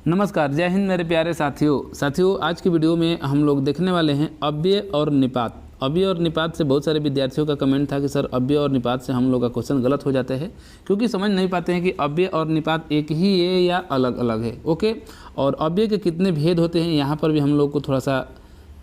नमस्कार, जय हिंद मेरे प्यारे साथियों आज की वीडियो में हम लोग देखने वाले हैं अव्यय और निपात। अव्यय और निपात से बहुत सारे विद्यार्थियों का कमेंट था कि सर अव्यय और निपात से हम लोग का क्वेश्चन गलत हो जाते हैं क्योंकि समझ नहीं पाते हैं कि अव्यय और निपात एक ही है या अलग अलग है। ओके, और अव्यय के कितने भेद होते हैं यहाँ पर भी हम लोग को थोड़ा सा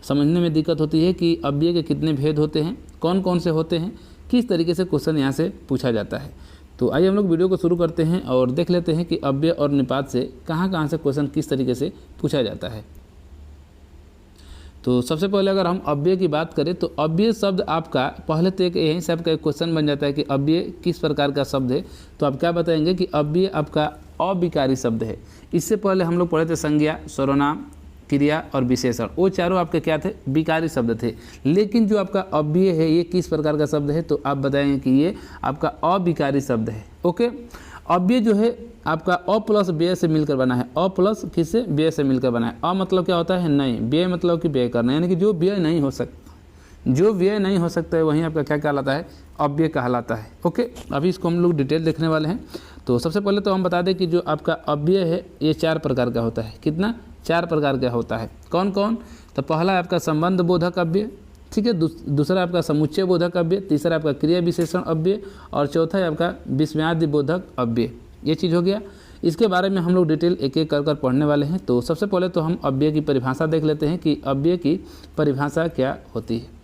समझने में दिक्कत होती है कि अव्यय के कितने भेद होते हैं, कौन कौन से होते हैं, किस तरीके से क्वेश्चन यहाँ से पूछा जाता है। तो आइए हम लोग वीडियो को शुरू करते हैं और देख लेते हैं कि अव्यय और निपात से कहाँ से क्वेश्चन किस तरीके से पूछा जाता है। तो सबसे पहले अगर हम अव्यय की बात करें तो अव्यय शब्द आपका पहले तो एक यहीं से आपका एक क्वेश्चन बन जाता है कि अव्यय किस प्रकार का शब्द है। तो आप क्या बताएंगे कि अव्यय आपका अविकारी शब्द है। इससे पहले हम लोग पढ़े थे संज्ञा, सर्वनाम, क्रिया और विशेषण, वो चारों आपके क्या थे, विकारी शब्द थे। लेकिन जो आपका अव्यय है ये किस प्रकार का शब्द है, तो आप बताएंगे कि ये आपका अविकारी शब्द है। ओके, अव्यय जो है आपका अ प्लस व्यय से मिलकर बना है। अ प्लस किससे, व्यय से मिलकर बना है। अ मतलब क्या होता है, नहीं। व्यय मतलब कि व्यय करना, यानी कि जो व्यय नहीं हो सकता, जो व्यय नहीं हो सकता है वहीं आपका क्या कहलाता है, अव्यय कहलाता है। ओके, अभी इसको हम लोग डिटेल देखने वाले हैं। तो सबसे पहले तो हम बता दें कि जो आपका अव्यय है ये 4 प्रकार का होता है। कितना, 4 प्रकार का होता है। कौन कौन, तो पहला है आपका संबंध बोधक अव्यय, ठीक है। दूसरा आपका समुच्चय बोधक अव्यय, तीसरा आपका क्रिया विशेषण अव्यय और चौथा है आपका विस्मयादि बोधक अव्यय। ये चीज़ हो गया। इसके बारे में हम लोग डिटेल एक एक कर पढ़ने वाले हैं। तो सबसे पहले तो हम अव्यय की परिभाषा देख लेते हैं कि अव्यय की परिभाषा क्या होती है।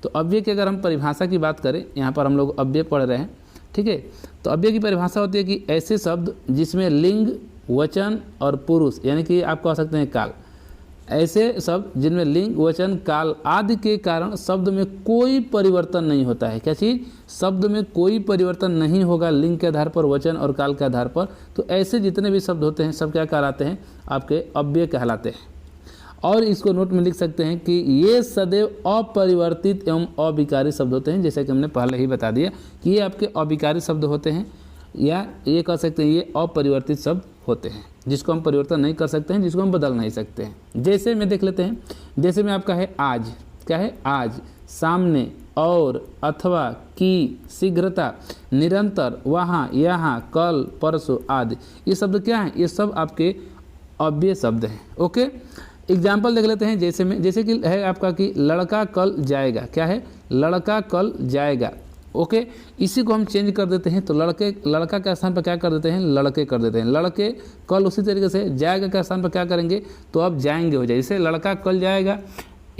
तो अव्यय की अगर हम परिभाषा की बात करें, यहाँ पर हम लोग अव्यय पढ़ रहे हैं, ठीक है। तो अव्यय की परिभाषा होती है कि ऐसे शब्द जिसमें लिंग, वचन और पुरुष, यानी कि आप कह सकते हैं काल, ऐसे शब्द जिनमें लिंग, वचन, काल आदि के कारण शब्द में कोई परिवर्तन नहीं होता है। क्या चीज़, शब्द में कोई परिवर्तन नहीं होगा लिंग के आधार पर, वचन और काल के आधार पर। तो ऐसे जितने भी शब्द होते हैं सब क्या कहलाते हैं, आपके अव्यय कहलाते हैं। और इसको नोट में लिख सकते हैं कि ये सदैव अपरिवर्तित एवं अविकारी शब्द होते हैं। जैसे कि हमने पहले ही बता दिया कि ये आपके अविकारी शब्द होते हैं, या ये कह सकते हैं ये अपरिवर्तित शब्द होते हैं जिसको हम परिवर्तन नहीं कर सकते हैं, जिसको हम बदल नहीं सकते हैं। जैसे में देख लेते हैं, जैसे में आपका है आज, क्या है, आज, सामने, और, अथवा, की, शीघ्रता, निरंतर, वहाँ, यहाँ, कल, परसों आदि, ये शब्द क्या हैं, ये सब आपके अव्यय शब्द हैं। ओके, एग्जाम्पल देख लेते हैं। जैसे में, जैसे कि है आपका कि लड़का कल जाएगा, क्या है, लड़का कल जाएगा। ओके, इसी को हम चेंज कर देते हैं। तो लड़का के स्थान पर क्या कर देते हैं, लड़के कर देते हैं। लड़के कल, उसी तरीके से जाएगा के स्थान पर क्या करेंगे, तो अब जाएंगे हो जाए। जैसे लड़का कल जाएगा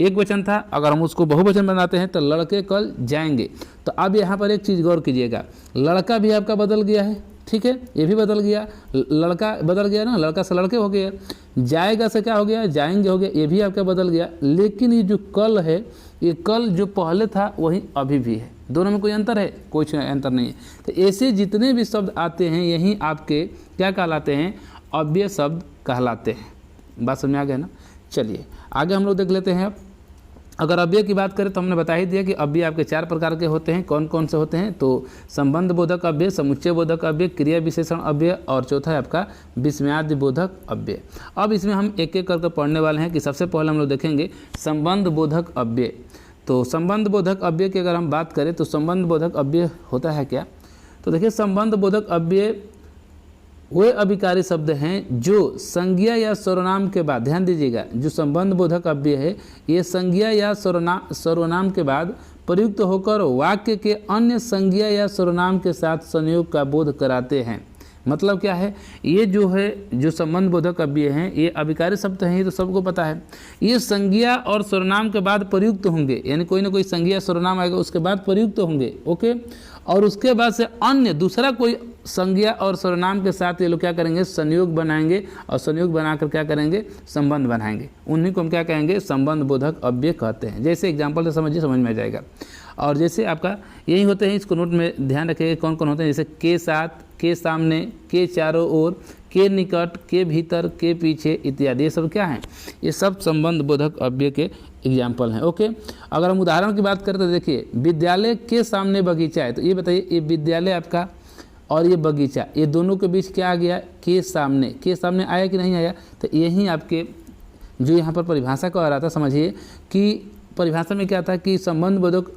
एक वचन था, अगर हम उसको बहुवचन बनाते हैं तो लड़के कल जाएंगे। तो अब यहाँ पर एक चीज़ गौर कीजिएगा, लड़का भी आपका बदल गया है, ठीक है, ये भी बदल गया, लड़का बदल गया ना, लड़का से लड़के हो गया। जाएगा से क्या हो गया, जाएंगे हो गया, ये भी आपका बदल गया। लेकिन ये जो कल है, ये कल जो पहले था वही अभी भी है। दोनों में कोई अंतर है, कोई अंतर नहीं है। तो ऐसे जितने भी शब्द आते हैं यही आपके क्या कहलाते हैं, अव्यय शब्द कहलाते हैं। बात समझ में आ गया ना। चलिए आगे हम लोग देख लेते हैं। अब अगर अव्यय की बात करें तो हमने बता ही दिया कि अव्यय आपके 4 प्रकार के होते हैं। कौन कौन से होते हैं, तो संबंध बोधक अव्यय, समुच्चय बोधक अव्यय, क्रिया विशेषण अव्यय और चौथा है आपका विस्मयादि बोधक अव्यय। अब इसमें हम एक एक करके पढ़ने वाले हैं कि सबसे पहले हम लोग देखेंगे संबंध बोधक अव्यय। तो संबंध बोधक अव्यय की अगर हम बात करें तो संबंध बोधक अव्यय होता है क्या, तो देखिए संबंध बोधक अव्यय वे अविकारी शब्द हैं जो संज्ञा या सर्वनाम के बाद, ध्यान दीजिएगा, जो संबंध बोधक अव्यय है ये संज्ञा या सर्वनाम के बाद प्रयुक्त होकर वाक्य के अन्य संज्ञा या सर्वनाम के साथ संयोग का बोध कराते हैं। मतलब क्या है, ये जो है, जो संबंध बोधक अव्यय हैं ये अविकारी शब्द हैं, ये तो सबको पता है। ये संज्ञा और सर्वनाम के बाद प्रयुक्त होंगे, यानी कोई ना कोई संज्ञा सर्वनाम आएगा उसके बाद प्रयुक्त होंगे। ओके, और उसके बाद से अन्य दूसरा कोई संज्ञा और सर्वनाम के साथ ये लोग क्या करेंगे, संयोग बनाएंगे, और संयोग बनाकर क्या करेंगे, संबंध बनाएंगे। उन्हीं को हम क्या कहेंगे, संबंध बोधक अव्यय कहते हैं। जैसे एग्जाम्पल से समझिए, समझ में आ जाएगा। और जैसे आपका यही होते हैं, इसको नोट में ध्यान रखिएगा कौन कौन होते हैं। जैसे के साथ, के सामने, के चारों ओर, के निकट, के भीतर, के पीछे इत्यादि, ये सब क्या हैं, ये सब संबंध बोधक अव्यय के एग्जाम्पल हैं। ओके, अगर हम उदाहरण की बात करें तो देखिए, विद्यालय के सामने बगीचा है। तो ये बताइए, ये विद्यालय आपका और ये बगीचा, ये दोनों के बीच क्या आ गया, के सामने आया कि नहीं आया। तो यही आपके जो यहाँ पर परिभाषा का आ रहा था, समझिए कि परिभाषा में क्या था कि संबंध बोधक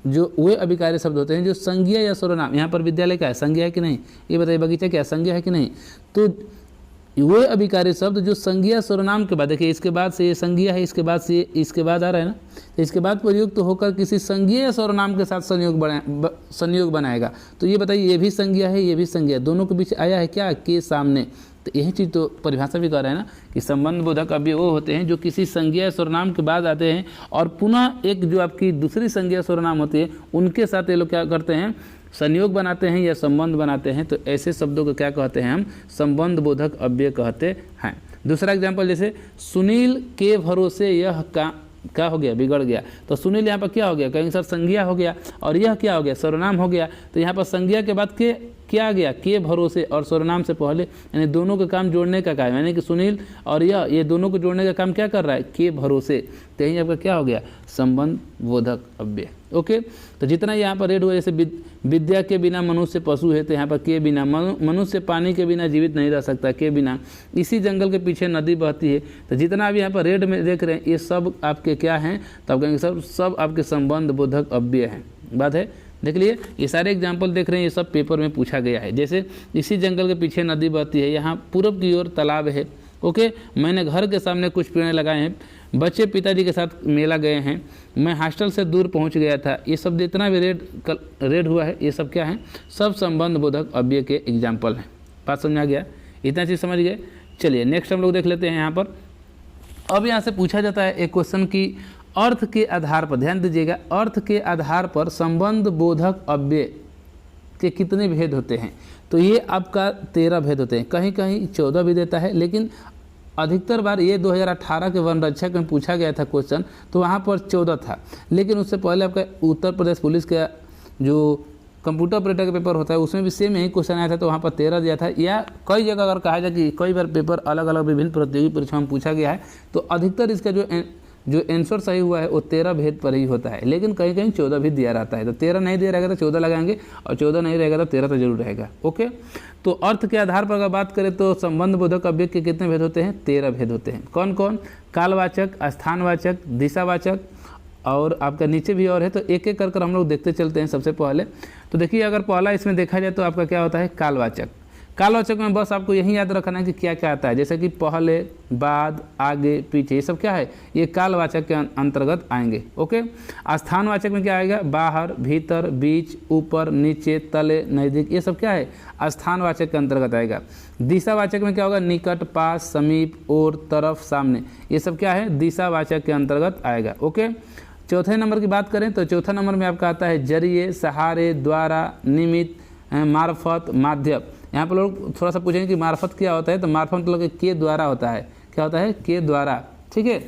जो वे अभिकारी शब्द होते हैं जो संज्ञा या सर्वनाम, यहाँ पर विद्यालय क्या है, संज्ञा है कि नहीं, ये बताइए, बगीचा क्या है, संज्ञा है कि नहीं। तो वो अभिकारी शब्द जो संज्ञा सर्वनाम के बाद, देखिए इसके बाद से ये संज्ञा है, इसके बाद से इसके बाद आ रहा है ना, तो इसके बाद प्रयुक्त होकर किसी संज्ञा या सर्वनाम के साथ संयोग बनाएगा। तो ये बताइए, ये भी संज्ञा है, ये भी संज्ञा, दोनों के बीच आया है क्या, के सामने। तो यही चीज़ तो परिभाषा भी कह रहे हैं ना कि संबंध बोधक अव्यय वो होते हैं जो किसी संज्ञा या सर्वनाम के बाद आते हैं और पुनः एक जो आपकी दूसरी संज्ञा सर्वनाम होती है उनके साथ ये लोग क्या करते हैं, संयोग बनाते हैं या संबंध बनाते हैं। तो ऐसे शब्दों को क्या कहते हैं हम, संबंध बोधक अव्यय कहते हैं। दूसरा एग्जाम्पल, जैसे सुनील के भरोसे यह क्या हो गया, बिगड़ गया। तो सुनील यहाँ पर क्या हो गया, कहीं सर संज्ञा हो गया और यह क्या हो गया, सर्वनाम हो गया। तो यहाँ पर संज्ञा के बाद के क्या आ गया, के भरोसे, और सर्वनाम से पहले, यानी दोनों का काम जोड़ने का काम, यानी कि सुनील और ये दोनों को जोड़ने का काम क्या कर रहा है, के भरोसे। तो यही आपका क्या हो गया, संबंध बोधक अव्यय। ओके, तो जितना यहाँ पर रेड हुआ, जैसे विद्या के बिना मनुष्य पशु है, तो यहाँ पर के बिना, मनुष्य पानी के बिना जीवित नहीं रह सकता, के बिना, इसी जंगल के पीछे नदी बहती है। तो जितना भी यहाँ पर रेड में देख रहे हैं ये सब आपके क्या हैं, तो आप कहेंगे सब आपके संबंध बोधक अव्यय हैं। बात है, देख लिए ये सारे एग्जाम्पल देख रहे हैं, ये सब पेपर में पूछा गया है। जैसे इसी जंगल के पीछे नदी बहती है, यहाँ पूर्व की ओर तालाब है। ओके, मैंने घर के सामने कुछ पेड़ लगाए हैं, बच्चे पिताजी के साथ मेला गए हैं, मैं हॉस्टल से दूर पहुंच गया था। ये सब जितना भी रेड हुआ है ये सब क्या है, सब संबंध बोधक अव्यय के एग्जाम्पल हैं। बात समझ आ गया, इतना चीज़ समझ गए। चलिए नेक्स्ट हम लोग देख लेते हैं यहाँ पर। अब यहाँ से पूछा जाता है एक क्वेश्चन की अर्थ के आधार पर, ध्यान दीजिएगा, अर्थ के आधार पर संबंध बोधक अव्यय के कितने भेद होते हैं। तो ये आपका 13 भेद होते हैं, कहीं कहीं 14 भी देता है, लेकिन अधिकतर बार ये 2018 के वन रक्षक में पूछा गया था क्वेश्चन, तो वहाँ पर 14 था। लेकिन उससे पहले आपका उत्तर प्रदेश पुलिस का जो कंप्यूटर ऑपरेटर का पेपर होता है उसमें भी सेम यही क्वेश्चन आया था, तो वहाँ पर 13 दिया था। या कई जगह अगर कहा जाए कि कई बार पेपर अलग अलग विभिन्न प्रतियोगी परीक्षाओं में पूछा गया है, तो अधिकतर इसका जो आंसर सही हुआ है वो 13 भेद पर ही होता है, लेकिन कहीं कहीं 14 भी दिया रहता है। तो 13 नहीं दिया रहेगा तो 14 लगाएंगे, और 14 नहीं रहेगा तो 13 तो जरूर रहेगा। ओके, तो अर्थ के आधार पर अगर बात करें तो संबंध बोधक अव्यय के कितने भेद होते हैं, 13 भेद होते हैं। कौन कौन, कालवाचक, स्थानवाचक, दिशावाचक, और आपका नीचे भी और है। तो एक एक कर हम लोग देखते चलते हैं। सबसे पहले तो देखिए, अगर पहला इसमें देखा जाए तो आपका क्या होता है, कालवाचक। कालवाचक में बस आपको यही याद रखना है कि क्या क्या आता है, जैसे कि पहले, बाद, आगे, पीछे, ये सब क्या है, ये कालवाचक के अंतर्गत आएंगे। ओके, स्थानवाचक में क्या आएगा, बाहर, भीतर, बीच, ऊपर, नीचे, तले, नज़दीक, ये सब क्या है, स्थानवाचक के अंतर्गत आएगा। दिशावाचक में क्या होगा, निकट, पास, समीप, ओर, तरफ, सामने, ये सब क्या है, दिशावाचक के अंतर्गत आएगा। ओके, चौथे नंबर की बात करें तो चौथा नंबर में आपका आता है जरिए, सहारे, द्वारा, निमित्त, मार्फत, माध्यम। यहाँ पर लोग थोड़ा सा पूछेंगे कि मार्फत क्या होता है, तो मार्फत मतलब के द्वारा होता है। क्या होता है, के द्वारा। ठीक है,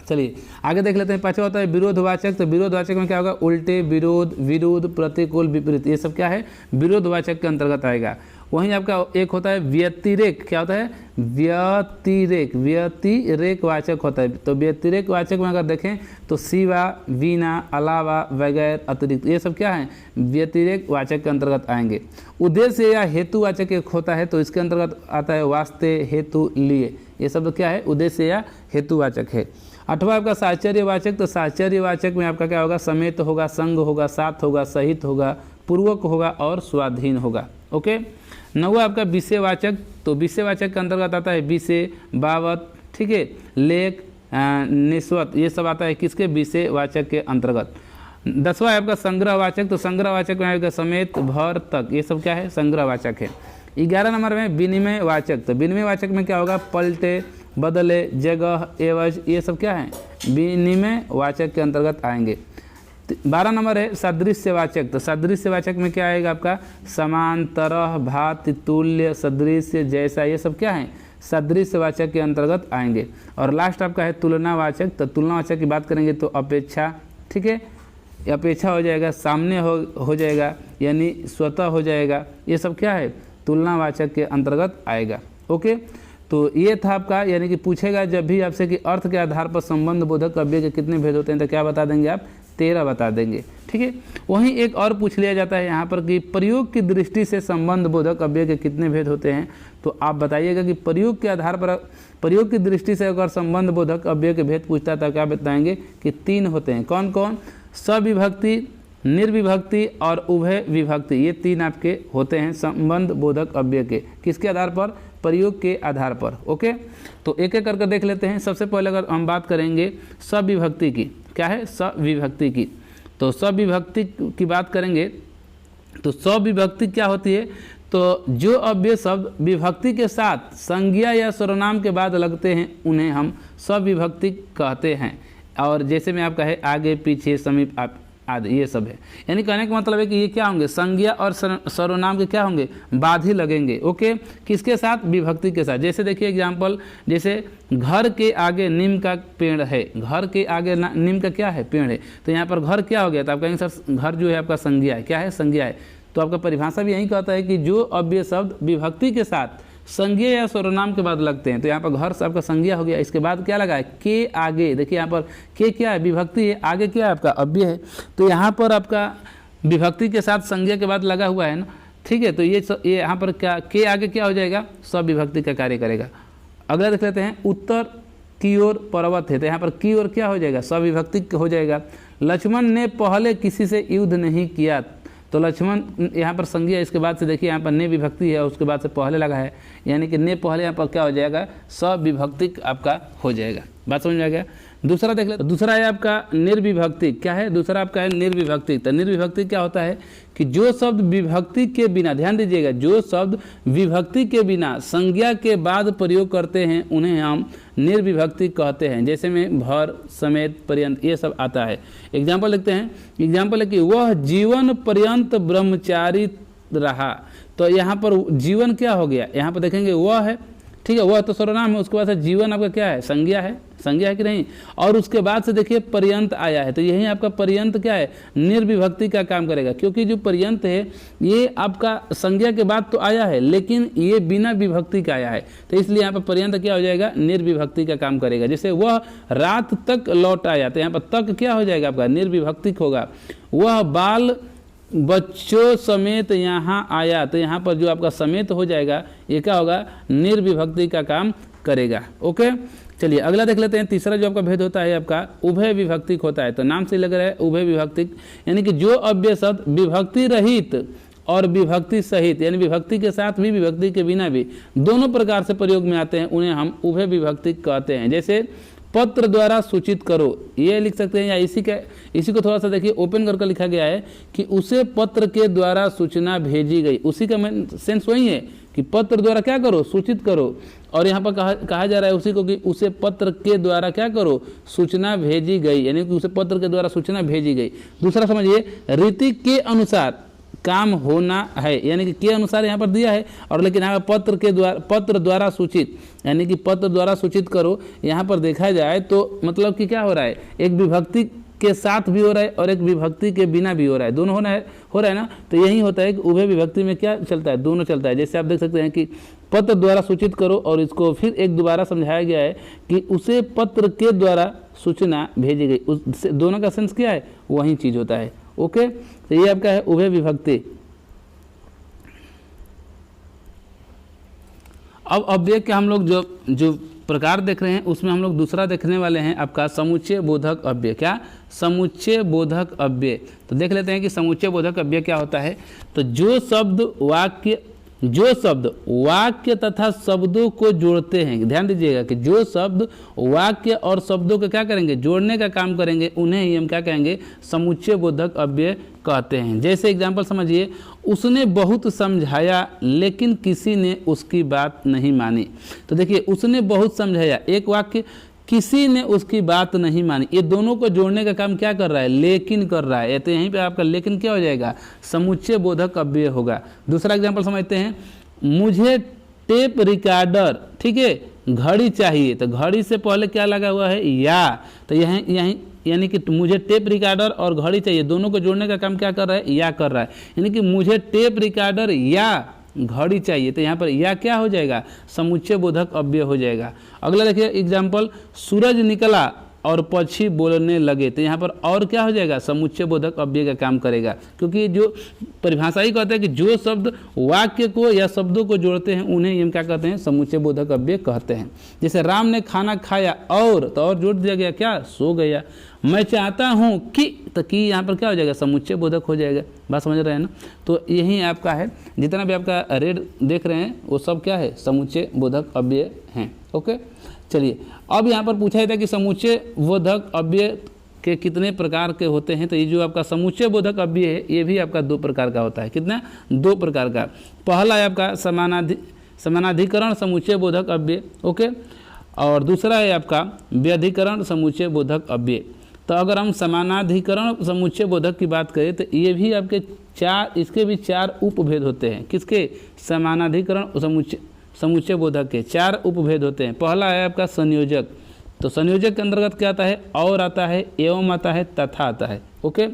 चलिए आगे देख लेते हैं। पांचवा होता है विरोधवाचक। तो विरोधवाचक में क्या होगा, उल्टे, विरोध, विरुद्ध, प्रतिकूल, विपरीत, ये सब क्या है, विरोधवाचक के अंतर्गत आएगा। वहीं आपका एक होता है व्यतिरेक। क्या होता है, व्यतिरेक, व्यतिरेक वाचक होता है। तो व्यतिरेक वाचक में अगर देखें तो सिवा, बिना, अलावा, बगैर, अतिरिक्त, ये सब क्या है, व्यतिरेक वाचक के अंतर्गत आएंगे। उद्देश्य या हेतुवाचक एक होता है, तो इसके अंतर्गत आता है वास्ते, हेतु, लिए, ये सब क्या है, उद्देश्य या हेतुवाचक है। आठवां आपका साहचर्यवाचक। तो साहचर्यवाचक में आपका क्या होगा, समेत होगा, संग होगा, साथ होगा, सहित होगा, पूर्वक होगा और स्वाधीन होगा। ओके, नौवा आपका विषयवाचक। तो विषयवाचक के अंतर्गत आता है विषय, बाबत, ठीक है, लेख, निस्वत, ये सब आता है किसके, विषयवाचक के अंतर्गत। 10वां है आपका संग्रहवाचक। तो संग्रहवाचक में आएगा समेत, भर, तक, ये सब क्या है, संग्रहवाचक है। 11 नंबर में विनिमयवाचक। तो विनिमयवाचक में क्या होगा, पलटे, बदले, जगह, एवज, ये सब क्या है, विनिमयवाचक के अंतर्गत आएंगे। 12 नंबर है सदृश्यवाचक। तो सदृश्यवाचक में क्या आएगा आपका, समान, तरह, भांति, तुल्य, सदृश्य, जैसा, ये सब क्या है, सदृश्यवाचक के अंतर्गत आएंगे। और लास्ट आपका है तुलनावाचक। तो तुलनावाचक की बात करेंगे तो अपेक्षा, ठीक है, अपेक्षा हो जाएगा, सामने हो जाएगा, यानी स्वतः हो जाएगा, ये सब क्या है, तुलनावाचक के अंतर्गत आएगा। ओके, तो ये था आपका, यानी कि पूछेगा जब भी आपसे कि अर्थ के आधार पर संबंध बोधक अव्यय के कितने भेद होते हैं, तो क्या बता देंगे आप, 13 बता देंगे। ठीक है, वहीं एक और पूछ लिया जाता है यहाँ पर कि प्रयोग की दृष्टि से संबंध बोधक अव्यय के कितने भेद होते हैं। तो आप बताइएगा कि प्रयोग के आधार पर, प्रयोग की दृष्टि से अगर संबंध बोधक अव्यय के भेद पूछता है तो क्या बताएंगे कि 3 होते हैं। कौन कौन, सविभक्ति, निर्विभक्ति और उभय विभक्ति, ये तीन आपके होते हैं संबंध बोधक अव्यय के। किसके आधार पर? प्रयोग के आधार पर। ओके, तो एक एक करके देख लेते हैं। सबसे पहले अगर हम बात करेंगे सविभक्ति की, क्या है? सविभक्ति की। तो सविभक्ति की बात करेंगे तो सविभक्ति क्या होती है? तो जो अव्यय शब्द विभक्ति के साथ संज्ञा या सर्वनाम के बाद लगते हैं उन्हें हम सविभक्ति कहते हैं। और जैसे में आपका है आगे, पीछे, समीप, आप आदि, ये सब है। यानी कहने का मतलब है कि ये क्या होंगे? संज्ञा और सर्वनाम के क्या होंगे? बाद ही लगेंगे। ओके, किसके साथ? विभक्ति के साथ। जैसे देखिए एग्जाम्पल, जैसे घर के आगे नीम का पेड़ है, घर के आगे नीम का क्या है? पेड़ है। तो यहाँ पर घर क्या हो गया? तो आप कहेंगे सर घर जो है आपका संज्ञा है। क्या है? संज्ञा है। तो आपका परिभाषा भी यही कहता है कि जो अव्यय शब्द विभक्ति के साथ संज्ञा या सर्वनाम के बाद लगते हैं, तो यहाँ पर घर से आपका संज्ञा हो गया, इसके बाद क्या लगा है? के आगे। देखिए यहाँ पर के क्या है? विभक्ति है, आगे क्या है? आपका अव्यय है। तो यहाँ पर आपका विभक्ति के साथ संज्ञा के बाद लगा हुआ है ना, ठीक है। तो ये यहाँ पर क्या के आगे क्या हो जाएगा? सविभक्ति का कार्य करेगा। अगला देख लेते हैं, उत्तर की ओर पर्वत है, तो यहाँ पर की ओर क्या हो जाएगा? सविभक्ति हो जाएगा। लक्ष्मण ने पहले किसी से युद्ध नहीं किया, तो लक्ष्मण यहाँ पर संज्ञा, इसके बाद से देखिए यहाँ पर ने विभक्ति है, उसके बाद से पहले लगा है, यानी कि ने पहले यहाँ पर क्या हो जाएगा? सविभक्ति आपका हो जाएगा। बात समझ में आ गया? दूसरा देख ले, दूसरा है आपका निर्विभक्ति। क्या है? दूसरा आपका है निर्विभक्ति। तो निर्विभक्ति क्या होता है कि जो शब्द विभक्ति के बिना, ध्यान दीजिएगा, जो शब्द विभक्ति के बिना संज्ञा के बाद प्रयोग करते हैं उन्हें हम निर्विभक्ति कहते हैं। जैसे में भर, समेत, पर्यंत, ये सब आता है। एग्जाम्पल लिखते हैं। एग्जाम्पल है कि वह जीवन पर्यंत ब्रह्मचारी रहा। तो यहाँ पर जीवन क्या हो गया? यहाँ पर देखेंगे वह है, ठीक है, वह तो सर्वनाम है, उसके बाद से जीवन आपका क्या है? संज्ञा है। संज्ञा है कि नहीं? और उसके बाद से देखिए पर्यंत आया है, तो यही आपका पर्यंत क्या है? निर्विभक्ति का काम करेगा, क्योंकि जो पर्यंत है ये आपका संज्ञा के बाद तो आया है, लेकिन ये बिना विभक्ति का आया है, तो इसलिए यहाँ पर पर्यंत क्या हो जाएगा? निर्विभक्ति का काम करेगा। जैसे वह रात तक लौट आया, तो यहाँ पर तक क्या हो जाएगा? आपका निर्विभक्ति होगा। वह बाल बच्चों समेत यहाँ आया, तो यहाँ पर जो आपका समेत हो जाएगा ये क्या होगा? निर्विभक्ति का काम करेगा। ओके, चलिए अगला देख लेते हैं। तीसरा जो आपका भेद होता है आपका उभय विभक्तिक होता है। तो नाम से लग रहा है उभय विभक्तिक, यानी कि जो अव्यय शब्द विभक्ति रहित और विभक्ति सहित, यानी विभक्ति के साथ भी विभक्ति के बिना भी दोनों प्रकार से प्रयोग में आते हैं, उन्हें हम उभय विभक्तिक कहते हैं। जैसे पत्र द्वारा सूचित करो, ये लिख सकते हैं, या इसी को थोड़ा सा देखिए ओपन करके लिखा गया है कि उसे पत्र के द्वारा सूचना भेजी गई। उसी का सेंस वही है कि पत्र द्वारा क्या करो? सूचित करो। और यहाँ पर कहा जा रहा है उसी को कि उसे पत्र के द्वारा क्या करो? सूचना भेजी गई, यानी कि उसे पत्र के द्वारा सूचना भेजी गई। दूसरा समझिए, रीति के अनुसार काम होना है, यानी कि के अनुसार यहाँ पर दिया है, और लेकिन यहाँ पत्र द्वारा सूचित, यानी कि पत्र द्वारा सूचित करो। यहाँ पर देखा जाए तो मतलब कि क्या हो रहा है? एक विभक्ति के साथ भी हो रहा है और एक विभक्ति के बिना भी हो रहा है, दोनों हो रहा है ना। तो यही होता है कि उभय विभक्ति में क्या चलता है? दोनों चलता है। जैसे आप देख सकते हैं कि पत्र द्वारा सूचित करो, और इसको फिर एक दोबारा समझाया गया है कि उसे पत्र के द्वारा सूचना भेजी गई। उस दोनों का सेंस क्या है? वही चीज होता है। ओके, तो ये आपका है उभय विभक्ति। अब अव्यय के हम लोग जो प्रकार देख रहे हैं उसमें हम लोग दूसरा देखने वाले हैं आपका समुच्चय बोधक अव्यय। क्या? समुच्चय बोधक अव्यय। तो देख लेते हैं कि समुच्चय बोधक अव्यय क्या होता है। तो जो शब्द वाक्य तथा शब्दों को जोड़ते हैं, ध्यान दीजिएगा कि जो शब्द वाक्य और शब्दों को क्या करेंगे? जोड़ने का काम करेंगे, उन्हें ही हम क्या कहेंगे? समुच्चय बोधक अव्यय कहते हैं। जैसे एग्जाम्पल समझिए, उसने बहुत समझाया लेकिन किसी ने उसकी बात नहीं मानी। तो देखिए उसने बहुत समझाया, एक वाक्य, किसी ने उसकी बात नहीं मानी, ये दोनों को जोड़ने का काम क्या कर रहा है? लेकिन कर रहा है। तो यहीं पे आपका लेकिन क्या हो जाएगा? समुच्चय बोधक अव्यय होगा। दूसरा एग्जाम्पल समझते हैं, मुझे टेप रिकॉर्डर, ठीक है, घड़ी चाहिए। तो घड़ी से पहले क्या लगा हुआ है? या। तो यहीं यानी कि मुझे टेप रिकॉर्डर और घड़ी चाहिए, दोनों को जोड़ने का काम क्या कर रहा है? या कर रहा है। यानी कि मुझे टेप रिकॉर्डर या घड़ी चाहिए, तो यहाँ पर या क्या हो जाएगा? समुच्चय बोधक अव्यय हो जाएगा। अगला देखिए एग्जाम्पल, सूरज निकला और पक्षी बोलने लगे। तो यहाँ पर और क्या हो जाएगा, समुच्चय बोधक अव्यय का काम करेगा, क्योंकि जो परिभाषा ही कहते हैं कि जो शब्द वाक्य को या शब्दों को जोड़ते हैं उन्हें हम क्या कहते हैं, समुच्चय बोधक अव्यय कहते हैं। जैसे राम ने खाना खाया और, तो और जोड़ दिया गया क्या, सो गया। मैं चाहता हूँ कि, तो कि यहाँ पर क्या हो जाएगा, समुच्चय बोधक हो जाएगा। बात समझ रहे हैं ना। तो यही आपका है, जितना भी आपका रेड देख रहे हैं वो सब क्या है, समुच्चय बोधक अव्यय हैं। ओके, चलिए अब यहाँ पर पूछा था कि समुच्चय बोधक अव्यय के कितने प्रकार के होते हैं। तो ये जो आपका समुच्चय बोधक अव्यय है ये भी आपका 2 प्रकार का होता है। कितना, 2 प्रकार का। पहला है आपका समानाधिकरण समुच्चय बोधक अव्यय, ओके, और दूसरा है आपका व्यधिकरण समुच्चय बोधक अव्यय। तो अगर हम समानाधिकरण समुच्चय बोधक की बात करें तो ये भी आपके 4, इसके भी 4 उपभेद होते हैं। किसके, समानाधिकरण समुच्चय बोधक के 4 उपभेद होते हैं। पहला है आपका संयोजक। तो संयोजक के अंतर्गत क्या आता है, और आता है, एवं आता है, तथा आता है। ओके,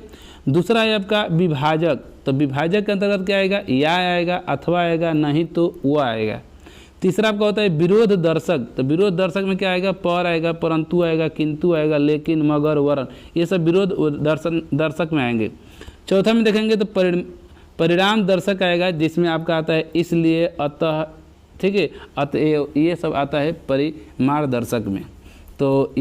दूसरा है आपका विभाजक। तो विभाजक के अंतर्गत क्या आएगा, या आएगा, अथवा आएगा, नहीं तो वो आएगा। तीसरा आपका होता है विरोध दर्शक। तो विरोध दर्शक में क्या आएगा, पर आएगा, परंतु आएगा, किंतु आएगा, लेकिन, मगर, वरन, ये सब विरोध दर्शक में आएंगे। चौथा में देखेंगे तो परिणाम दर्शक आएगा, जिसमें आपका आता है इसलिए, अतः, ठीक है, अतएव, ये सब आता है परिमाण दर्शक में। तो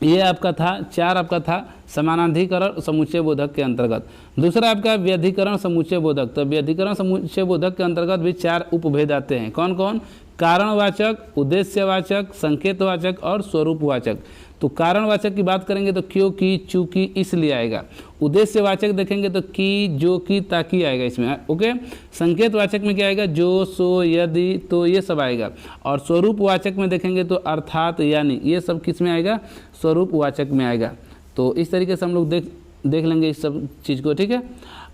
ये आपका था 4 आपका था समानाधिकरण समुच्चय बोधक के अंतर्गत। दूसरा आपका व्यधिकरण समुच्चय बोधक। तो व्यधिकरण समुच्चय बोधक के अंतर्गत भी 4 उपभेद आते हैं। कौन कौन, कारणवाचक, उद्देश्यवाचक, संकेतवाचक और स्वरूपवाचक। तो कारणवाचक की बात करेंगे तो क्योंकि, चूंकि, इसलिए आएगा। उद्देश्यवाचक देखेंगे तो कि, जो कि, ताकि आएगा इसमें। ओके, संकेतवाचक में क्या आएगा, जो, सो, यदि, तो ये सब आएगा। और स्वरूपवाचक में देखेंगे तो अर्थात, यानी, ये सब किस में आएगा, स्वरूपवाचक में आएगा। तो इस तरीके से हम लोग देख लेंगे इस सब चीज़ को, ठीक है।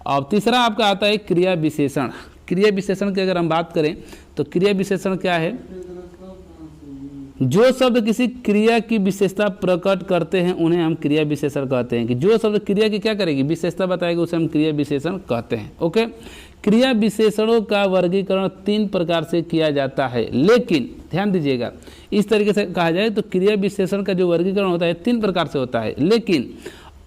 अब तीसरा आपका आता है क्रिया विशेषण। क्रिया विशेषण की अगर हम बात करें तो क्रिया विशेषण क्या है, जो शब्द किसी क्रिया की विशेषता प्रकट करते हैं उन्हें हम क्रिया विशेषण कहते हैं। कि जो शब्द क्रिया की क्या करेगी, विशेषता बताएगी, उसे हम क्रिया विशेषण कहते हैं। ओके, क्रिया विशेषणों का वर्गीकरण 3 प्रकार से किया जाता है। लेकिन ध्यान दीजिएगा, इस तरीके से कहा जाए तो क्रिया विशेषण का जो वर्गीकरण होता है 3 प्रकार से होता है, लेकिन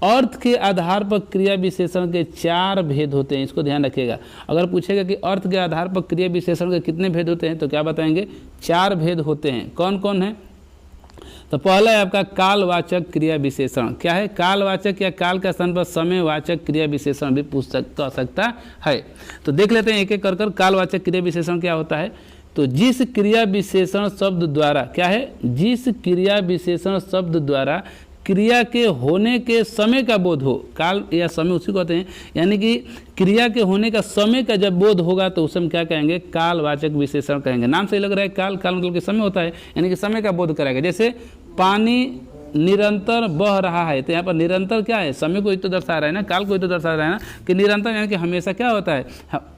अर्थ के आधार पर क्रिया विशेषण के 4 भेद होते हैं। इसको ध्यान रखिएगा। अगर पूछेगा कि अर्थ के आधार पर क्रिया विशेषण के कितने भेद होते हैं तो क्या बताएंगे, 4 भेद होते हैं। कौन कौन है, तो पहला है आपका कालवाचक क्रिया विशेषण। क्या है, कालवाचक या काल के स्थान पर समयवाचक क्रिया विशेषण भी कह सकता है। तो देख लेते हैं एक एक कर। कालवाचक क्रिया विशेषण क्या होता है, तो जिस क्रिया विशेषण शब्द द्वारा, क्या है, जिस क्रिया विशेषण शब्द द्वारा क्रिया के होने के समय का बोध हो, काल या समय उसी को कहते हैं, यानी कि क्रिया के होने का समय का जब बोध होगा तो उसे हम क्या कहेंगे, कालवाचक विशेषण कहेंगे। नाम से ही लग रहा है, काल मतलब कि समय होता है, यानी कि समय का बोध कराएगा। जैसे पानी निरंतर बह रहा है, तो यहाँ पर निरंतर क्या है, समय को ही तो दर्शा रहा है ना, काल को ही तो दर्शा रहा है ना, कि निरंतर यानी कि हमेशा क्या होता है,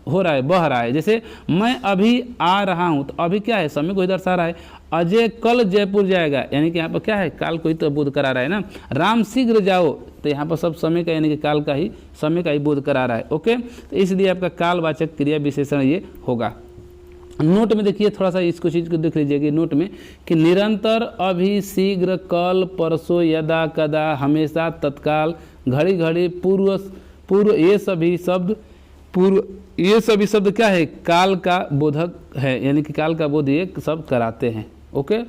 हो रहा है, बह रहा है। जैसे मैं अभी आ रहा हूँ, तो अभी क्या है, समय को ही दर्शा रहा है। अजय कल जयपुर जाएगा, यानी कि यहाँ पर क्या है, काल को ही तो बोध करा रहा है ना। राम शीघ्र जाओ, तो यहाँ पर सब समय का यानी कि काल का ही, समय का ही बोध करा रहा है। ओके, तो इसलिए आपका कालवाचक क्रिया विशेषण ये होगा। नोट में देखिए थोड़ा सा इसको चीज़ को देख लीजिए कि नोट में कि निरंतर, अभी, शीघ्र, कल, परसों, यदा, कदा, हमेशा, तत्काल, घड़ी घड़ी, पूर्व, ये सभी शब्द क्या है, काल का बोधक है, यानी कि काल का बोध ये सब कराते हैं। ओके,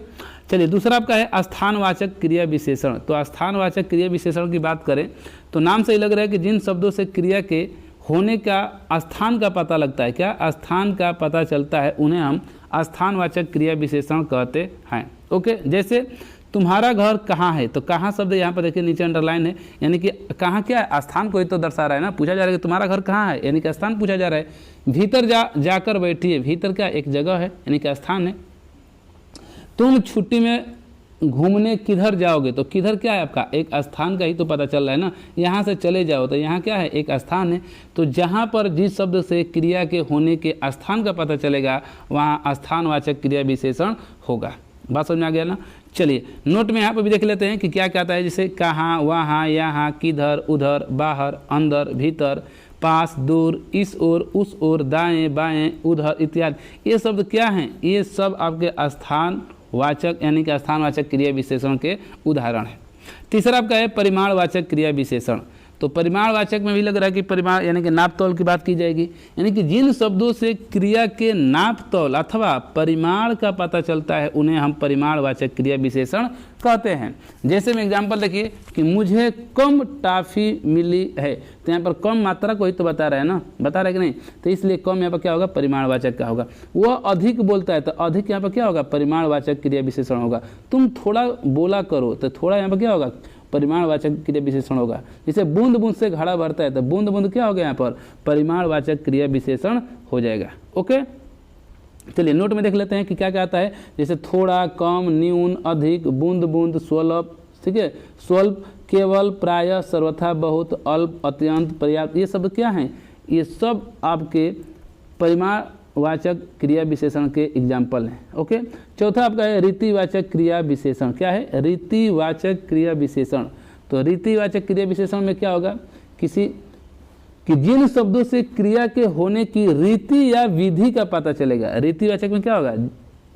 चलिए दूसरा आपका है स्थानवाचक क्रिया विशेषण। तो स्थानवाचक क्रिया विशेषण की बात करें तो नाम से ही लग रहा है कि जिन शब्दों से क्रिया के होने का स्थान का पता लगता है, क्या स्थान का पता चलता है, उन्हें हम स्थानवाचक क्रिया विशेषण कहते हैं। ओके, जैसे तुम्हारा घर कहाँ है, तो कहाँ शब्द यहाँ पर देखिए नीचे अंडरलाइन है, यानी कि कहाँ क्या है, स्थान को ही तो दर्शा रहा है ना। पूछा जा रहा है कि तुम्हारा घर कहाँ है, यानी कि स्थान पूछा जा रहा है। भीतर जाकर बैठिए, भीतर क्या एक जगह है, यानी कि स्थान है। तुम छुट्टी में घूमने किधर जाओगे, तो किधर क्या है आपका, एक स्थान का ही तो पता चल रहा है ना। यहाँ से चले जाओ, तो यहाँ क्या है, एक स्थान है। तो जहाँ पर जिस शब्द से क्रिया के होने के स्थान का पता चलेगा वहाँ स्थानवाचक क्रिया विशेषण होगा। बात समझ में आ गया ना। चलिए नोट में यहाँ पर भी देख लेते हैं कि क्या क्या आता है, जैसे कहाँ, वहाँ, यहाँ, किधर, उधर, बाहर, अंदर, भीतर, पास, दूर, इस ओर, उस ओर, दाएं बाएं, उधर इत्यादि। ये शब्द क्या हैं, ये सब आपके स्थान वाचक यानी कि स्थानवाचक क्रिया विशेषण के उदाहरण है। तीसरा आपका है परिमाणवाचक क्रिया विशेषण। तो परिमाणवाचक में भी लग रहा है कि परिमाण यानी कि नाप तौल की बात की जाएगी, यानी कि जिन शब्दों से क्रिया के नाप तौल अथवा परिमाण का पता चलता है उन्हें हम परिमाणवाचक क्रिया विशेषण कहते हैं। जैसे में एग्जाम्पल देखिए कि मुझे कम टॉफ़ी मिली है, तो यहाँ पर कम मात्रा को ही तो बता रहा है ना, बता रहा है कि नहीं, तो इसलिए कम यहाँ पर क्या होगा, परिमाणवाचक का होगा। वह अधिक बोलता है तो अधिक यहाँ पर क्या होगा, परिमाणवाचक क्रिया विशेषण होगा। तुम थोड़ा बोला करो तो थोड़ा यहाँ पर क्या होगा, परिमाणवाचक क्रिया विशेषण होगा। जैसे बूंद बूंद से घड़ा भरता है तो बूंद बूंद क्या होगा, यहाँ पर परिमाणवाचक क्रिया विशेषण हो जाएगा। ओके, चलिए नोट में देख लेते हैं कि क्या क्या आता है। जैसे थोड़ा, कम, न्यून, अधिक, बूंद बूंद, स्वल्प, ठीक है, स्वल्प, केवल, प्रायः, सर्वथा, बहुत, अल्प, अत्यंत, पर्याप्त, ये सब क्या हैं, ये सब आपके परिमाणवाचक क्रिया विशेषण के एग्जाम्पल हैं। ओके, चौथा आपका है रीतिवाचक क्रिया विशेषण। क्या है, रीतिवाचक क्रिया विशेषण। तो रीतिवाचक क्रिया विशेषण में क्या होगा, कि जिन शब्दों से क्रिया के होने की रीति या विधि का पता चलेगा। रीतिवाचक में क्या होगा,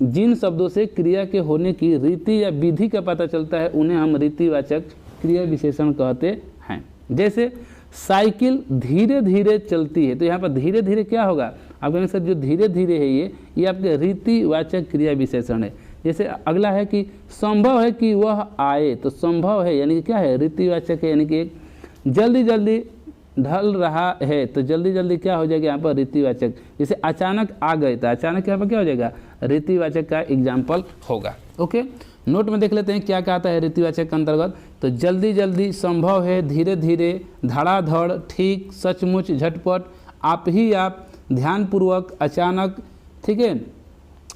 जिन शब्दों से क्रिया के होने की रीति या विधि का पता चलता है उन्हें हम रीतिवाचक क्रिया विशेषण कहते हैं। जैसे साइकिल धीरे धीरे चलती है, तो यहाँ पर धीरे धीरे क्या होगा, आप कहेंगे सर जो धीरे धीरे है ये आपके रीतिवाचक क्रिया विशेषण है। जैसे अगला है कि संभव है कि वह आए, तो संभव है यानी कि क्या है, रीतिवाचक है, यानी कि एक जल्दी जल्दी ढल रहा है, तो जल्दी जल्दी क्या हो जाएगा यहाँ पर, रीतिवाचक। जैसे अचानक आ गए, तो अचानक यहाँ पर क्या हो जाएगा, रीतिवाचक का एग्जाम्पल होगा। ओके, नोट में देख लेते हैं क्या क्या आता है रीतिवाचक के अंतर्गत। तो जल्दी जल्दी, संभव है, धीरे धीरे, धड़ाधड़, ठीक, सचमुच, झटपट, आप ही आप, ध्यानपूर्वक, अचानक, ठीक है,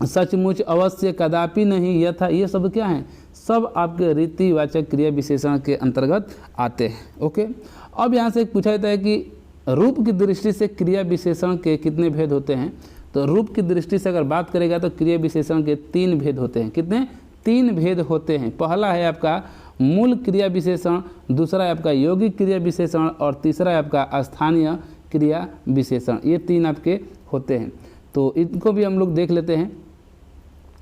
सचमुच, अवश्य, कदापि नहीं, यथा, ये सब क्या हैं, सब आपके रीतिवाचक क्रिया विशेषण के अंतर्गत आते हैं। ओके, अब यहाँ से पूछा जाता है कि रूप की दृष्टि से क्रिया विशेषण के कितने भेद होते हैं। तो रूप की दृष्टि से अगर बात करेगा तो क्रिया विशेषण के 3 भेद होते हैं। कितने, 3 भेद होते हैं। पहला है आपका मूल क्रिया विशेषण, दूसरा है आपका यौगिक क्रिया विशेषण और तीसरा है आपका स्थानीय क्रिया विशेषण। ये 3 आपके होते हैं, तो इनको भी हम लोग देख लेते हैं।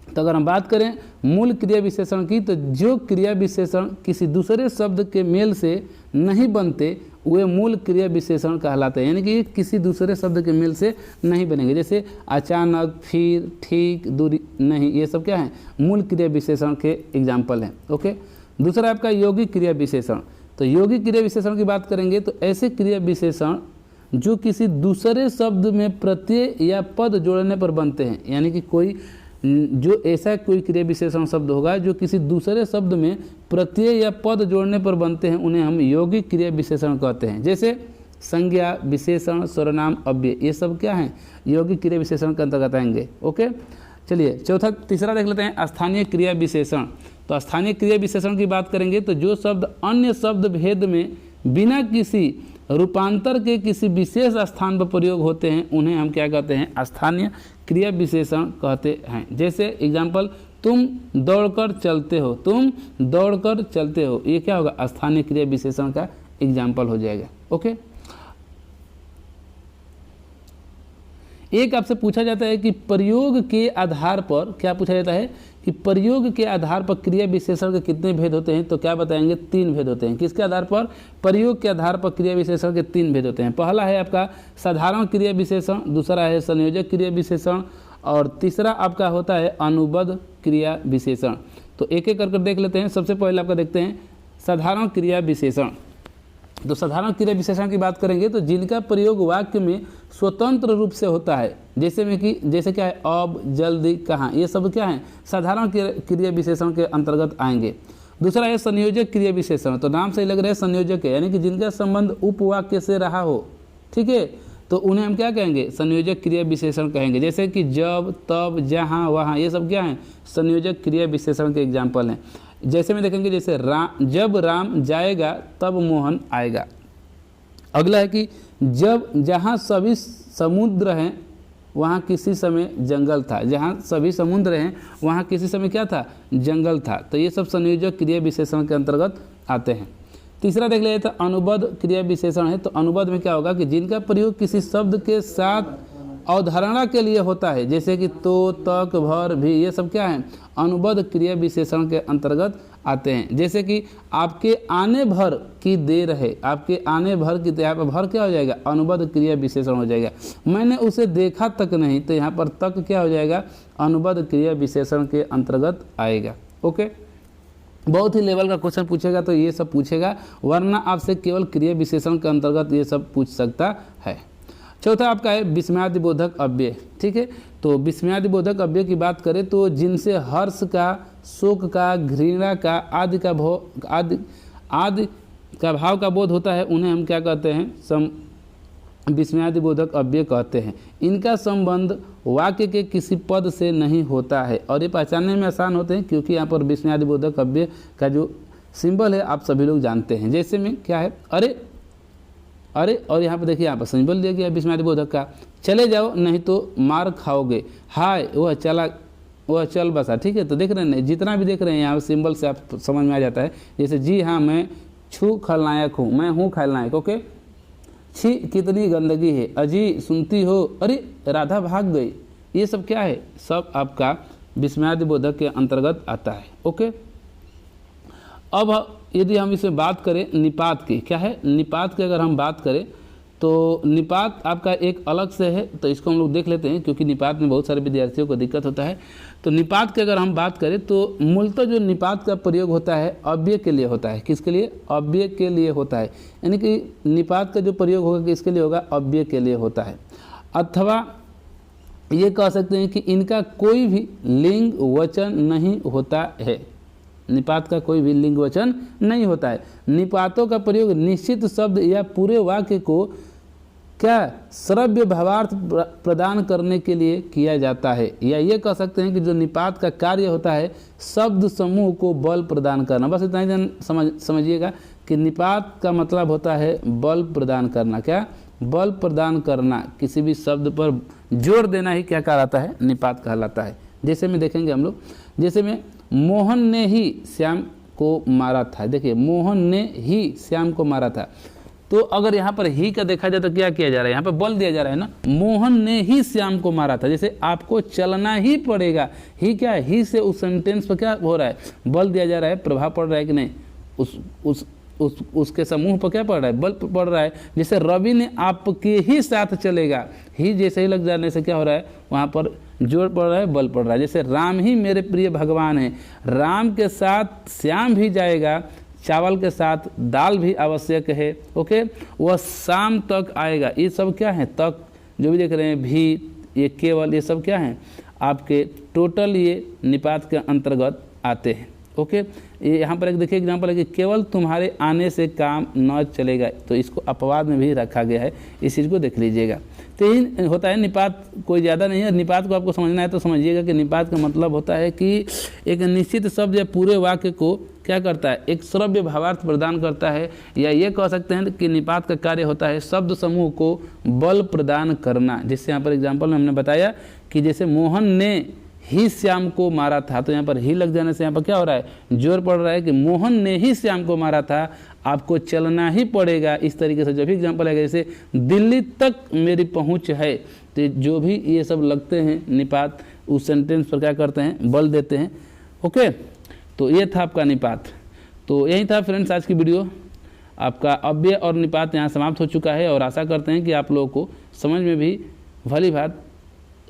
तो अगर हम बात करें मूल क्रिया विशेषण की, तो जो क्रिया विशेषण किसी दूसरे शब्द के मेल से नहीं बनते वे मूल क्रिया विशेषण कहलाते हैं, यानी कि किसी दूसरे शब्द के मेल से नहीं बनेंगे। जैसे अचानक, फिर, ठीक, दूरी, नहीं, ये सब क्या है, मूल क्रिया विशेषण के एग्जाम्पल हैं। ओके, दूसरा आपका यौगिक क्रिया विशेषण। तो यौगिक क्रिया विशेषण की बात करेंगे तो ऐसे क्रिया विशेषण जो किसी दूसरे शब्द में प्रत्यय या पद जोड़ने पर बनते हैं, यानी कि कोई जो ऐसा कोई क्रिया विशेषण शब्द होगा जो किसी दूसरे शब्द में प्रत्यय या पद जोड़ने पर बनते हैं उन्हें हम यौगिक क्रिया विशेषण कहते हैं। जैसे संज्ञा, विशेषण, सर्वनाम, अव्यय, ये सब क्या हैं, यौगिक क्रिया विशेषण के अंतर्गत आएंगे। ओके, चलिए तीसरा देख लेते हैं स्थानीय क्रिया विशेषण। तो स्थानीय क्रिया विशेषण की बात करेंगे तो जो शब्द अन्य शब्द भेद में बिना किसी रूपांतर के किसी विशेष स्थान पर प्रयोग होते हैं उन्हें हम क्या कहते हैं, स्थानीय क्रिया विशेषण कहते हैं। जैसे एग्जाम्पल, तुम दौड़कर चलते हो, तुम दौड़कर चलते हो, ये क्या होगा, स्थानीय क्रिया विशेषण का एग्जाम्पल हो जाएगा। ओके, एक आपसे पूछा जाता है कि प्रयोग के आधार पर, क्या पूछा जाता है कि प्रयोग के आधार पर क्रिया विशेषण के कितने भेद होते हैं, तो क्या बताएंगे, 3 भेद होते हैं। किसके आधार पर, प्रयोग के आधार पर क्रिया विशेषण के 3 भेद होते हैं। पहला है आपका साधारण क्रिया विशेषण, दूसरा है संयोजक क्रिया विशेषण और तीसरा आपका होता है अनुबद्ध क्रिया विशेषण। तो एक एक करके देख लेते हैं। सबसे पहले आपका देखते हैं साधारण क्रिया विशेषण। तो साधारण क्रिया विशेषण की बात करेंगे तो जिनका प्रयोग वाक्य में स्वतंत्र रूप से होता है, जैसे क्या है, अब, जल्दी, कहाँ, ये सब क्या है, साधारण क्रिया विशेषण के अंतर्गत आएंगे। दूसरा है संयोजक क्रिया विशेषण। तो नाम से लग रहा है संयोजक है, यानी कि जिनका संबंध उपवाक्य से रहा हो, ठीक है, तो उन्हें हम क्या कहेंगे, संयोजक क्रिया विशेषण कहेंगे। जैसे कि जब, तब, जहाँ, वहाँ, ये सब क्या है, संयोजक क्रिया विशेषण के एग्जाम्पल हैं। जैसे में देखेंगे, जैसे जब राम जाएगा तब मोहन आएगा। अगला है कि जहाँ सभी समुद्र हैं वहाँ किसी समय जंगल था, जहाँ सभी समुद्र हैं वहाँ किसी समय क्या था, जंगल था। तो ये सब संयोजक क्रिया विशेषण के अंतर्गत आते हैं। तीसरा देख लेते हैं अनुबद्ध क्रिया विशेषण है। तो अनुबद्ध में क्या होगा कि जिनका प्रयोग किसी शब्द के साथ अवधारणा के लिए होता है, जैसे कि तो, तक, भर, भी, ये सब क्या है, अनुबंध क्रिया विशेषण के अंतर्गत आते हैं। जैसे कि आपके आने भर की देर है, आपके आने भर की, तो यहाँ पर भर क्या हो जाएगा, अनुबंध क्रिया विशेषण हो जाएगा। मैंने उसे देखा तक नहीं, तो यहाँ पर तक क्या हो जाएगा, अनुबंध क्रिया विशेषण के अंतर्गत आएगा। ओके, बहुत ही लेवल का क्वेश्चन पूछेगा तो ये सब पूछेगा, वरना आपसे केवल क्रिया विशेषण के अंतर्गत ये सब पूछ सकता है। चौथा आपका है विस्मयादिबोधक अव्यय। ठीक है, तो विस्मयादिबोधक अव्यय की बात करें तो जिनसे हर्ष का, शोक का, घृणा का आदि का भाव का बोध होता है, उन्हें हम क्या कहते हैं, विस्मयादिबोधक अव्यय कहते हैं। इनका संबंध वाक्य के किसी पद से नहीं होता है और ये पहचानने में आसान होते हैं, क्योंकि यहाँ पर विस्मयादिबोधक अव्यय का जो सिंबल है आप सभी लोग जानते हैं। जैसे में क्या है, अरे अरे, और यहाँ पर देखिए, यहाँ पर सिंबल दिया गया है विस्मयादिबोधक का, चले जाओ नहीं तो मार खाओगे, हाय वह चल बसा। ठीक है, तो देख रहे हैं, जितना भी देख रहे हैं यहाँ पर सिंबल से आप समझ में आ जाता है। जैसे जी हाँ मैं छू खलनायक हूँ, मैं हूँ खलनायक। ओके, छी कितनी गंदगी है, अजी सुनती हो, अरे राधा भाग गई, ये सब क्या है, सब आपका विस्मयादिबोधक के अंतर्गत आता है। ओके, अब यदि हम इसमें बात करें निपात की, क्या है निपात की, अगर हम बात करें तो निपात आपका एक अलग से है, तो इसको हम लोग देख लेते हैं, क्योंकि निपात में बहुत सारे विद्यार्थियों को दिक्कत होता है। तो निपात की अगर हम बात करें तो मूलतः जो निपात का प्रयोग होता है अव्यय के लिए होता है। किसके लिए, अव्यय के लिए होता है, यानी कि निपात का जो प्रयोग होगा किसके लिए होगा, अव्यय के लिए होता है। अथवा ये कह सकते हैं कि इनका कोई भी लिंग वचन नहीं होता है, निपात का कोई भी लिंग वचन नहीं होता है। निपातों का प्रयोग निश्चित शब्द या पूरे वाक्य को क्या श्रव्य भावार्थ प्रदान करने के लिए किया जाता है, या ये कह सकते हैं कि जो निपात का कार्य होता है शब्द समूह को बल प्रदान करना। बस इतना ही समझिएगा कि निपात का मतलब होता है बल प्रदान करना। क्या, बल प्रदान करना, किसी भी शब्द पर जोर देना ही क्या कहलाता है, निपात कहलाता है। जैसे में देखेंगे हम लोग, जैसे में मोहन ने ही श्याम को मारा था। देखिए, मोहन ने ही श्याम को मारा था, तो अगर यहाँ पर ही का देखा जाए तो क्या किया जा रहा है, यहाँ पर बल दिया जा रहा है ना, मोहन ने ही श्याम को मारा था। जैसे आपको चलना ही पड़ेगा, ही क्या है, ही से उस सेंटेंस पर क्या हो रहा है, बल दिया जा रहा है, प्रभाव पड़ रहा है कि नहीं, उसके समूह पर क्या पड़ रहा है, बल पड़ रहा है। जैसे रवि ने आपके ही साथ चलेगा, ही जैसे ही लग जाने से क्या हो रहा है, वहाँ पर जोर पड़ रहा है, बल पड़ रहा है। जैसे राम ही मेरे प्रिय भगवान है, राम के साथ श्याम भी जाएगा, चावल के साथ दाल भी आवश्यक है। ओके, वह शाम तक आएगा, ये सब क्या है, तक जो भी देख रहे हैं, भी, ये केवल, ये सब क्या है आपके टोटल ये निपात के अंतर्गत आते हैं। ओके, ये यहाँ पर एक देखिए एग्जाम्पल है कि केवल तुम्हारे आने से काम न चलेगा, तो इसको अपवाद में भी रखा गया है, इस चीज़ को देख लीजिएगा। तो ये होता है निपात, कोई ज़्यादा नहीं है। निपात को आपको समझना है तो समझिएगा कि निपात का मतलब होता है कि एक निश्चित शब्द या पूरे वाक्य को क्या करता है, एक श्रव्य भावार्थ प्रदान करता है, या ये कह सकते हैं कि निपात का कार्य होता है शब्द समूह को बल प्रदान करना। जिससे यहाँ पर एग्जाम्पल में हमने बताया कि जैसे मोहन ने ही श्याम को मारा था, तो यहाँ पर ही लग जाने से यहाँ पर क्या हो रहा है, जोर पड़ रहा है कि मोहन ने ही श्याम को मारा था, आपको चलना ही पड़ेगा। इस तरीके से जो भी एग्जाम्पल है, जैसे दिल्ली तक मेरी पहुँच है, तो जो भी ये सब लगते हैं निपात, उस सेंटेंस पर क्या करते हैं, बल देते हैं। ओके, तो ये था आपका निपात। तो यही था फ्रेंड्स आज की वीडियो, आपका अव्यय और निपात यहाँ समाप्त हो चुका है, और आशा करते हैं कि आप लोगों को समझ में भी भली भांति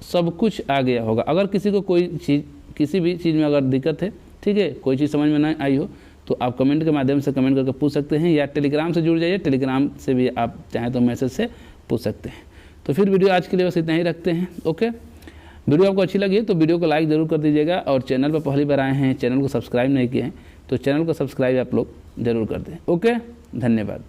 सब कुछ आ गया होगा। अगर किसी को कोई चीज़, किसी भी चीज़ में अगर दिक्कत है, ठीक है, कोई चीज़ समझ में नहीं आई हो, तो आप कमेंट के माध्यम से कमेंट करके पूछ सकते हैं, या टेलीग्राम से जुड़ जाइए, टेलीग्राम से भी आप चाहें तो मैसेज से पूछ सकते हैं। तो फिर वीडियो आज के लिए बस इतना ही रखते हैं। ओके, वीडियो आपको अच्छी लगी तो वीडियो को लाइक ज़रूर कर दीजिएगा, और चैनल पर पहली बार आए हैं, चैनल को सब्सक्राइब नहीं किए हैं, तो चैनल को सब्सक्राइब आप लोग ज़रूर कर दें। ओके, धन्यवाद।